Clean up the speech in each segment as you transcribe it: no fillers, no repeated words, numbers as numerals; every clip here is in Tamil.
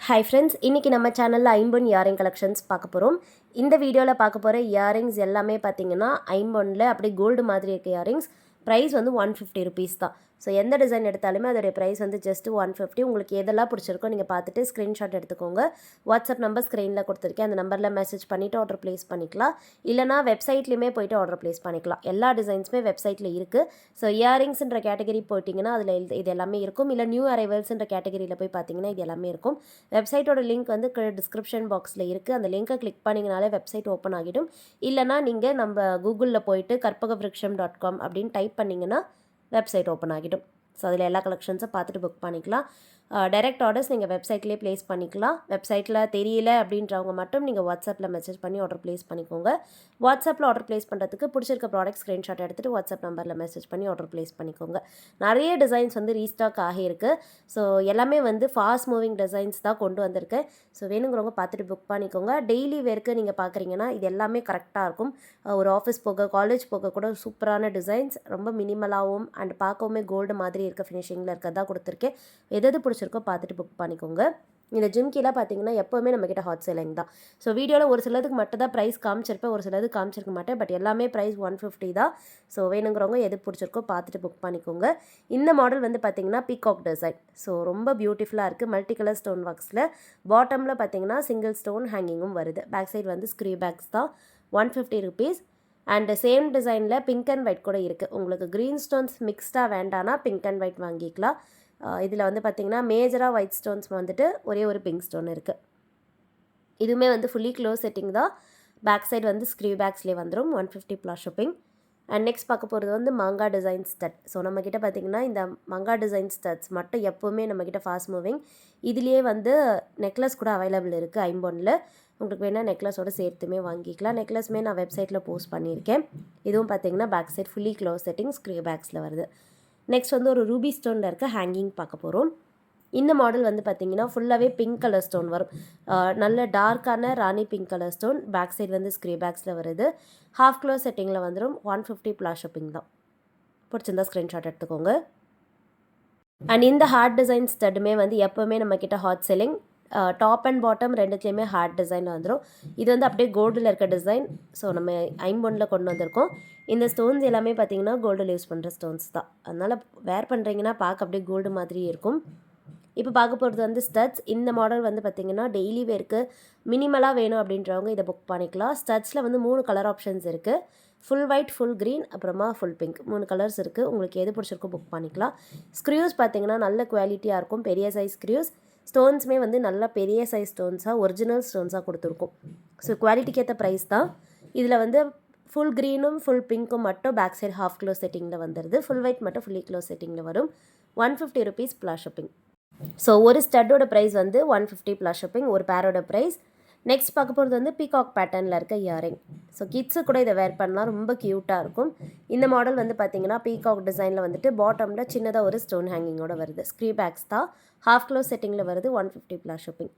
ஹாய் ஃப்ரெண்ட்ஸ், இன்றைக்கி நம்ம சேனலில் ஐம்பொன் இயரிங் கலெக்ஷன்ஸ் பார்க்க போகிறோம். இந்த வீடியோவில் பார்க்க போகிற இயரிங்ஸ் எல்லாமே பார்த்தீங்கன்னா ஐம்பொனில் அப்படியே கோல்டு மாதிரி இருக்க இயரிங்ஸ். ப்ரைஸ் வந்து 150 ருபீஸ் தான். ஸோ எந்த டிசைன் எடுத்தாலுமே அதோடைய ப்ரைஸ் வந்து ஜஸ்ட் 150. உங்களுக்கு எதெல்லாம் பிடிச்சிருக்கோ நீங்கள் பார்த்துட்டு ஸ்க்ரீன்ஷாட் எடுத்துக்கோங்க. வாட்ஸ்அப் நம்பர் ஸ்க்ரீனில் கொடுத்துருக்கேன். அந்த நம்பரில் மெசேஜ் பண்ணிவிட்டு ஆர்டர் ப்ளேஸ் பண்ணிக்கலாம். இல்லைனா வெப்சைட்லேயுமே போய்ட்டு ஆர்டர் ப்ளேஸ் பண்ணிக்கலாம். எல்லா டிசைன்ஸுமே வெப்சைட்டில் இருக்குது. ஸோ இயரிங்ஸ்ன்ற கேட்டகரி போயிட்டிங்கன்னா அதில் இது எல்லாமே இருக்கும். இல்லை நியூ அரைவல்ஸ்ன்ற கேட்டகரியில் போய் பார்த்தீங்கன்னா இது எல்லாமே இருக்கும். வெப்சைட்டோட லிங்க் வந்து டிஸ்கிரிப்ஷன் பாக்ஸில் இருக்குது. அந்த லிங்க்கை கிளிக் பண்ணிங்கனாலே வெப்சைட் ஓப்பன் ஆகிடும். இல்லைனா நீங்கள் நம்ம கூகுளில் போயிட்டு karpagavriksam.com அப்படின்னு டைப் பண்ணிங்கன்னா வெப்சைட் ஓப்பன் ஆகிடும். ஸோ அதில் எல்லா கலெக்ஷன்ஸும் பார்த்துட்டு புக் பண்ணிக்கலாம். டைரக்ட் ஆர்டர்ஸ் நீங்கள் வெப்சைட்லேயே ப்ளேஸ் பண்ணிக்கலாம். வெப்சைட்டில் தெரியல அப்படின்றவங்க மட்டும் நீங்கள் வாட்ஸ்அப்பில் மெசேஜ் பண்ணி ஆர்டர் ப்ளேஸ் பண்ணிக்கோங்க. வாட்ஸ்அப்பில் ஆர்டர் ப்ளேஸ் பண்ணுறதுக்கு பிடிச்சிருக்க ப்ராடக்ட் ஸ்க்ரீன்ஷாட் எடுத்துகிட்டு வாட்ஸ்அப் நம்பரில் மெசேஜ் பண்ணி ஆர்டர் ப்ளேஸ் பண்ணிக்கோங்க. நிறைய டிசைன்ஸ் வந்து ரீஸ்டாக் ஆகியிருக்கு. ஸோ எல்லாமே வந்து ஃபாஸ்ட் மூவிங் டிசைன்ஸ் தான் கொண்டு வந்திருக்கேன். ஸோ வேணுங்கிறவங்க பார்த்துட்டு புக் பண்ணிக்கோங்க. டெய்லி வேர்க்கு நீங்கள் பார்க்குறீங்கன்னா இது எல்லாமே கரெக்டாக இருக்கும். ஒரு ஆஃபீஸ் போக காலேஜ் போக கூட சூப்பரான டிசைன்ஸ், ரொம்ப மினிமலாகவும் அண்ட் பார்க்கவுமே கோல்டு மாதிரி இருக்க ஃபினிஷிங்கில் இருக்கிறதா கொடுத்துருக்கேன். எது பிடிச்சிருக்கோ பார்த்துட்டு புக் பண்ணிக்கோங்க. இந்த ஜிம்கிலாம் பார்த்தீங்கன்னா எப்போவுமே நம்மக்கிட்ட ஹாட் சேலிங் தான். ஸோ வீடியோவில் ஒரு சிலதுக்கு மட்டும் தான் ப்ரைஸ் காமிச்சிருப்பேன், ஒரு சிலது காமிச்சிருக்க மாட்டேன். பட் எல்லாமே ப்ரைஸ் 150 தான். ஸோ வேணுங்கிறவங்க எது பிடிச்சிருக்கோ பார்த்துட்டு புக் பண்ணிக்கோங்க. இந்த மாடல் வந்து பார்த்தீங்கன்னா பீகாக் டிசைன். ஸோ ரொம்ப பியூட்டிஃபுல்லாக இருக்குது. மல்டி கலர் ஸ்டோன் ஒர்க்ஸில் பாட்டமில் பார்த்தீங்கன்னா சிங்கிள் ஸ்டோன் ஹேங்கிங்கும் வருது. பேக் சைடு வந்து ஸ்க்ரீ பேக்ஸ் தான். 150 ருபீஸ். அண்ட் சேம் டிசைனில் பிங்க் அண்ட் ஒயிட் கூட இருக்குது. உங்களுக்கு க்ரீன் ஸ்டோன்ஸ் மிக்ஸ்டாக வேண்டானா பிங்க் அண்ட் ஒயிட் வாங்கிக்கலாம். இதில் வந்து பார்த்திங்கன்னா மேஜராக ஒயிட் ஸ்டோன்ஸ் வந்துட்டு ஒரே ஒரு பிங்க் ஸ்டோன் இருக்குது. இதுவுமே வந்து ஃபுல்லி க்ளோஸ் செட்டிங் தான். பேக் சைடு வந்து ஸ்க்ரீ பேக்ஸ்லேயே வந்துடும். 150 ப்ளஸ் ஷிப்பிங். அண்ட் நெக்ஸ்ட் பார்க்க போகிறது வந்து மங்கா டிசைன் ஸ்டட். ஸோ நம்மக்கிட்ட பார்த்திங்கன்னா இந்த மங்கா டிசைன் ஸ்டட்ஸ் மட்டும் எப்போவுமே நம்மக்கிட்ட ஃபாஸ்ட் மூவிங். இதுலேயே வந்து நெக்லஸ் கூட அவைலபிள் இருக்குது ஐம்பொனில். உங்களுக்கு வேணால் நெக்லஸோடு சேர்த்துமே வாங்கிக்கலாம். நெக்லஸுமே நான் வெப்சைட்டில் போஸ்ட் பண்ணியிருக்கேன். இதுவும் பார்த்திங்கன்னா back side fully close setting screw பேக்ஸில் வருது. நெக்ஸ்ட் வந்து ஒரு ரூபி ஸ்டோனில் இருக்க ஹேங்கிங் பார்க்க போகிறோம். இந்த மாடல் வந்து பார்த்திங்கன்னா ஃபுல்லாகவே பிங்க் கலர் ஸ்டோன் வரும். நல்ல டார்க்கான rani pink colour stone. Back side வந்து ஸ்க்ரீ பேக்ஸில் வருது. ஹாஃப் க்ளோஸ் செட்டிங்கில் வந்துடும். 150 ப்ளஸ் ஷிப்பிங் தான். பிடிச்சிருந்தா ஸ்க்ரீன்ஷாட் எடுத்துக்கோங்க. அண்ட் இந்த ஹார்ட் டிசைன் ஸ்டட்டுமே வந்து எப்போவுமே நம்மக்கிட்ட hot selling. Top and bottom ரெண்டுத்துலேயுமே ஹார்ட் டிசைன் வந்துடும். இது வந்து அப்படியே கோல்டில் இருக்க டிசைன். ஸோ நம்ம ஐம்பொனில் கொண்டு வந்திருக்கோம். இந்த ஸ்டோன்ஸ் எல்லாமே பார்த்திங்கன்னா கோல்டில் யூஸ் பண்ணுற ஸ்டோன்ஸ் தான். அதனால் வேர் பண்ணுறீங்கன்னா பார்க்க அப்படியே கோல்டு மாதிரி இருக்கும். இப்போ பார்க்க போகிறது வந்து ஸ்டட்ஸ். இந்த மாடல் வந்து பார்த்திங்கன்னா டெய்லி வேர்க்கு மினிமலாக வேணும் அப்படின்றவங்க இதை புக் பண்ணிக்கலாம். ஸ்டட்ஸில் வந்து 3 கலர் ஆப்ஷன்ஸ் இருக்குது. ஃபுல் ஒயிட், ஃபுல் க்ரீன், அப்புறமா ஃபுல் பிங்க். 3 கலர்ஸ் இருக்குது. உங்களுக்கு எது பிடிச்சிருக்கோ புக் பண்ணிக்கலாம். ஸ்க்ரூஸ் பார்த்திங்கன்னா நல்ல குவாலிட்டியாக இருக்கும். பெரிய சைஸ் ஸ்க்ரூஸ். ஸ்டோன்ஸுமே வந்து நல்லா பெரிய சைஸ் ஸ்டோன்ஸாக ஒரிஜினல் ஸ்டோன்ஸாக கொடுத்துருக்கும். ஸோ குவாலிட்டிக்கு ஏற்ற ப்ரைஸ் தான். இதில் வந்து ஃபுல் க்ரீனும் ஃபுல் பிங்க்கும் மட்டும் பேக் சைடு ஹாஃப் க்ளோஸ் செட்டிங்கில் வந்துடுது. ஃபுல் ஒயிட் மட்டும் ஃபுல்லி க்ளோஸ் செட்டிங்கில் வரும். 150 ருபீஸ் ப்ளஸ் ஷிப்பிங். ஸோ ஒரு ஸ்டட்டோட ப்ரைஸ் வந்து 150 ப்ளஸ் ஷிப்பிங், ஒரு பேரோட ப்ரைஸ். நெக்ஸ்ட் பார்க்க போகிறது வந்து பீகாக் பேட்டர்னில் இருக்க இயரிங். ஸோ கிட்ஸு கூட இதை வேர் பண்ணலாம், ரொம்ப க்யூட்டாக இருக்கும். இந்த மாடல் வந்து பார்த்திங்கன்னா பீகாக் டிசைனில் வந்துட்டு பாட்டமில் சின்னதாக ஒரு ஸ்டோன் ஹேங்கிங்கோடு வருது. ஸ்க்ரீ பேக்ஸ் தான். ஹாஃப் க்ளோஸ் செட்டிங்கில் வருது. 150 ப்ளஸ் ஷிப்பிங்.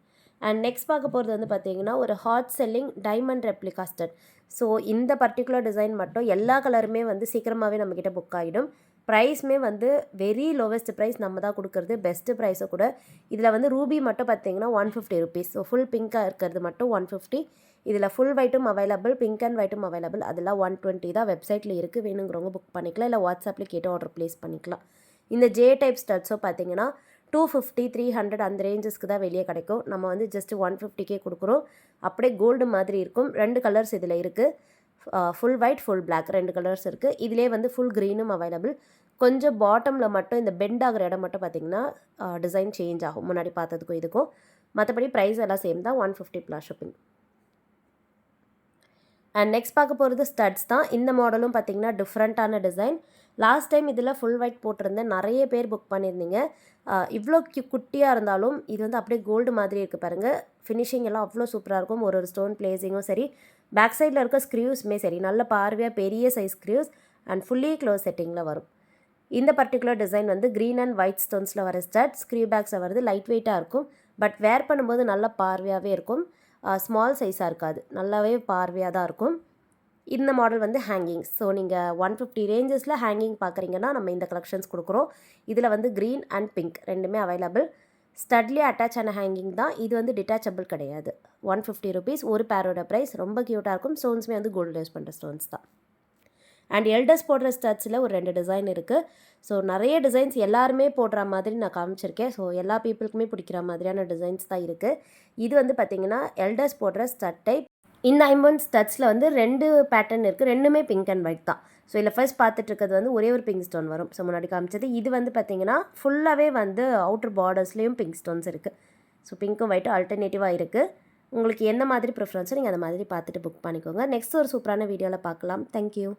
அண்ட் நெக்ஸ்ட் பார்க்க போகிறது வந்து பார்த்திங்கன்னா ஒரு hot selling diamond replica stud. So இந்த பர்டிகுலர் டிசைன் மட்டும் எல்லா கலருமே வந்து சீக்கிரமாகவே நம்மக்கிட்ட புக் ஆகிடும். ப்ரைஸுமே வந்து வெரி லோவஸ்ட் ப்ரைஸ் நம்ம தான் கொடுக்குறது, பெஸ்ட்டு ப்ரைஸை கூட. இதில் வந்து ரூபி மட்டும் பார்த்திங்கன்னா 150 ருபீஸ். ஸோ ஃபுல் பிங்காக இருக்கிறது மட்டும் 150. இதில் ஃபுல் ஒயிட்டும் அவைலபிள், பிங்க் அண்ட் ஒயிட்டும் அவைலபிள். அதெல்லாம் 120 தான். வெப்சைட்டில் இருக்குது. வேணுங்கிறவங்க புக் பண்ணிக்கலாம். இல்லை வாட்ஸ்அப்பில் கேட்டு ஆர்டர் ப்ளேஸ் பண்ணிக்கலாம். இந்த ஜே டைப் ஸ்டட்ஸோ பார்த்திங்கன்னா 250, 300 அந்த ரேஞ்சஸ்க்கு தான் வெளியே கிடைக்கும். நம்ம வந்து ஜஸ்ட் 150க்கே கொடுக்குறோம். அப்படியே கோல்டு மாதிரி இருக்கும். 2 கலர்ஸ் இதில் இருக்குது. Full white, full black 2 colours இருக்குது. இதிலே வந்து ஃபுல் க்ரீனும் அவைலபிள். கொஞ்சம் பாட்டமில் மட்டும் இந்த பெண்ட் ஆகிற இடம் மட்டும் பார்த்திங்கன்னா டிசைன் சேஞ்ச் ஆகும் முன்னாடி பார்த்ததுக்கும் இதுக்கும். மற்றபடி ப்ரைஸ் எல்லாம் சேம் தான். 150 ப்ளஸ் ஷிப்பிங். அண்ட் நெக்ஸ்ட் பார்க்க போகிறது ஸ்டட்ஸ் தான். இந்த மாடலும் பார்த்திங்கன்னா டிஃப்ரெண்ட்டான டிசைன். லாஸ்ட் டைம் இதில் ஃபுல் ஒயிட் போட்டிருந்தேன். நிறைய பேர் புக் பண்ணியிருந்தீங்க. இவ்வளோ குட்டியாக இருந்தாலும் இது வந்து அப்படியே கோல்டு மாதிரி இருக்குது பாருங்கள். ஃபினிஷிங் எல்லாம் அவ்வளோ சூப்பராக இருக்கும். ஒரு ஸ்டோன் பிளேசிங்கும் சரி, பேக் சைடில் இருக்க ஸ்க்ரூஸுமே சரி, நல்ல பார்வையாக பெரிய size screws and fully close செட்டிங்கில் வரும். இந்த பர்டிகுலர் டிசைன் வந்து க்ரீன் அண்ட் ஒயிட் ஸ்டோன்ஸில் வர ஸ்டட். ஸ்க்ரீ பேக்ஸில் வருது. லைட் வெயிட்டாக இருக்கும். பட் வேர் பண்ணும்போது நல்ல பார்வையாகவே இருக்கும். ஸ்மால் சைஸாக இருக்காது, நல்லாவே பார்வையாக தான் இருக்கும். இந்த மாடல் வந்து ஹேங்கிங்ஸ். ஸோ நீங்கள் 150 ரேஞ்சஸில் ஹேங்கிங் பார்க்குறீங்கன்னா நம்ம இந்த கலெக்ஷன்ஸ் கொடுக்குறோம். இதில் வந்து க்ரீன் அண்ட் பிங்க் ரெண்டுமே அவைலபிள். ஸ்டட்லேயே அட்டாச் ஆன ஹேங்கிங் தான். இது வந்து டிட்டாச்சபிள் கிடையாது. 150 ருபீஸ் ஒரு பேரோட ப்ரைஸ். ரொம்ப க்யூட்டாக இருக்கும். ஸ்டோன்ஸுமே வந்து கோல்டு யூஸ் பண்ணுற ஸ்டோன்ஸ் தான். அண்ட் எல்டர்ஸ் போடுற ஸ்டட்ஸில் ஒரு 2 டிசைன் இருக்குது. ஸோ நிறைய டிசைன்ஸ் எல்லாருமே போடுற மாதிரி நான் காமிச்சிருக்கேன். ஸோ எல்லா பீப்புளுக்குமே பிடிக்கிற மாதிரியான டிசைன்ஸ் தான் இருக்குது. இது வந்து பார்த்திங்கன்னா எல்டர்ஸ் போடுற ஸ்டட் டைப். இந்த ஐம்பொன் ஸ்டட்ஸில் வந்து 2 பேட்டர்ன் இருக்குது. ரெண்டுமே பிங்க் அண்ட் ஒயிட் தான். ஸோ இதில் ஃபர்ஸ்ட் பார்த்துட்டு இருக்கிறது வந்து ஒரே ஒரு பிங்க் ஸ்டோன் வரும். ஸோ முன்னாடி காமிச்சது இது வந்து பார்த்திங்கன்னா ஃபுல்லாகவே வந்து அவுட்டர் பார்டர்ஸ்லேயும் பிங்க் ஸ்டோன்ஸ் இருக்குது. ஸோ பிங்க்கும் ஒயிட்டும் ஆல்டர்னேட்டிவாக இருக்குது. உங்களுக்கு எந்த மாதிரி ப்ரிஃபரன்ஸோ நீங்கள் அந்த மாதிரி பார்த்துட்டு புக் பண்ணிக்கோங்க. நெக்ஸ்ட் ஒரு சூப்பரான வீடியோவில் பார்க்கலாம். தேங்க்யூ.